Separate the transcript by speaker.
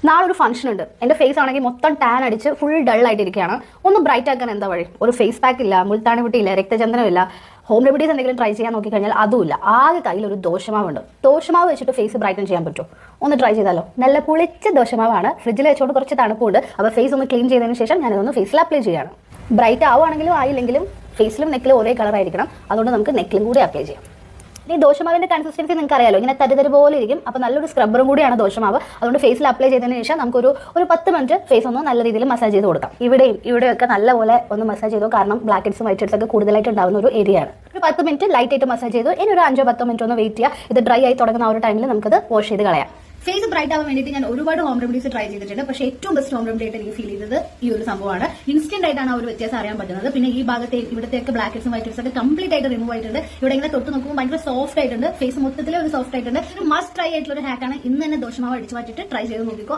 Speaker 1: നാളെ ഒരു ഫംഗ്ഷൻ ഉണ്ട്. എന്റെ ഫേസ് ആണെങ്കിൽ മൊത്തം ടാൻ അടിച്ച് ഫുൾ ഡൾ ആയിട്ടിരിക്കുകയാണ്. ഒന്ന് ബ്രൈറ്റ് ആക്കാൻ എന്താ വഴി? ഒരു ഫേസ് പാക്ക് ഇല്ല, മുൾത്താണി മുട്ടിയില്ല, രക്തചന്ദനമില്ല, ഹോം റെമഡീസ് എന്തെങ്കിലും ട്രൈ ചെയ്യാൻ നോക്കിക്കഴിഞ്ഞാൽ അതുമില്ല. ആകെ കയ്യിൽ ഒരു ദോശമാവുണ്ട്. ദോശമാവ് വെച്ചിട്ട് ഫേസ് ബ്രൈറ്റൻ ചെയ്യാൻ പറ്റുമോ? ഒന്ന് ട്രൈ ചെയ്താലോ? നല്ല പുളിച്ച ദോശമാവാണ്, ഫ്രിഡ്ജിൽ വെച്ചുകൊണ്ട് കുറച്ച് തണുപ്പുണ്ട്. അപ്പോൾ ഫേസ് ഒന്ന് ക്ലീൻ ചെയ്തതിന് ശേഷം ഞാനതൊന്ന് ഫേസിൽ അപ്ലൈ ചെയ്യാണ്. ബ്രൈറ്റ് ആവുകയാണെങ്കിലും ആയില്ലെങ്കിലും ഫേസിലും നെക്കിലും ഒരേ കളർ ആയിരിക്കണം. അതുകൊണ്ട് നമുക്ക് നെക്കിലും കൂടി അപ്ലൈ ചെയ്യാം. ഈ ദോശമാവിന്റെ കൺസിസ്റ്റൻസി നിങ്ങൾക്ക് അറിയാലോ, ഇങ്ങനെ തരി പോലെ ഇരിക്കും. അപ്പോൾ നല്ലൊരു സ്ക്രബ്ബറും കൂടിയാണ് ദോശമാവ്. അതുകൊണ്ട് ഫേസിൽ അപ്ലൈ ചെയ്തതിന് ശേഷം നമുക്കൊരു 10 മിനിറ്റ് ഫേസ് ഒന്ന് നല്ല രീതിയിൽ മസാജ് ചെയ്ത് കൊടുക്കാം. ഇവിടെയൊക്കെ നല്ലപോലെ ഒന്ന് മസാജ് ചെയ്തു. കാരണം ബ്ലാക്ക് ഹെഡ്സും വൈറ്റ് ഹെഡ്സ് ഒക്കെ കൂടുതലായിട്ട് ഉണ്ടാകുന്ന ഒരു ഏരിയ ആണ്. ഒരു 10 മിനിറ്റ് ലൈറ്റ് ആയിട്ട് മസാജ് ചെയ്തു. ഇനി ഒരു 5-10 മിനിറ്റ് ഒന്ന് വെയിറ്റ് ചെയ്യുക. ഇത് ഡ്രൈ ആയി തുടങ്ങുന്ന ആ ഒരു ടൈമിൽ നമുക്കത് വാഷ് ചെയ്ത് കളയാം. ഫേസ് ബ്രൈറ്റ് ആവാൻ വേണ്ടിയിട്ട് ഞാൻ ഒരുപാട് ഹോം റെമഡീസ് ട്രൈ ചെയ്തിട്ടുണ്ട്. പക്ഷേ ഏറ്റവും ബെസ്റ്റ് ഹോം റെമഡി ആയിട്ട് എനിക്ക് ഫീൽ ചെയ്തത് ഈ ഒരു സംഭവമാണ്. ഇൻസ്റ്റന്റ് ആയിട്ടാണ് ആ ഒരു വ്യത്യാസം അറിയാൻ പറ്റുന്നത്. പിന്നെ ഈ ഭാഗത്തെ ഇവിടത്തേക്ക് ബ്ലാക്ക് ഹെഡ്സും വൈറ്റ് ഹെഡ്സ് ഒക്കെ കംപ്ലീറ്റ് ആയിട്ട് റിമൂവ് ആയിട്ടുണ്ട്. ഇവിടെ ഇങ്ങനെ തൊട്ട് നോക്കുമ്പോൾ ഭയങ്കര സോഫ്റ്റ് ആയിട്ടുണ്ട്. ഫേസ് മൊത്തത്തിൽ ഒരു സോഫ്റ്റ് ആയിട്ടുണ്ട്. ഒരു മസ്റ്റ് ട്രൈ ആയിട്ടുള്ള ഒരു ഹാക്കാണ്. ഇന്ന് തന്നെ ദോശമാവ് അടിച്ചു മാറ്റിയിട്ട് ട്രൈ ചെയ്ത് നോക്കിക്കോ.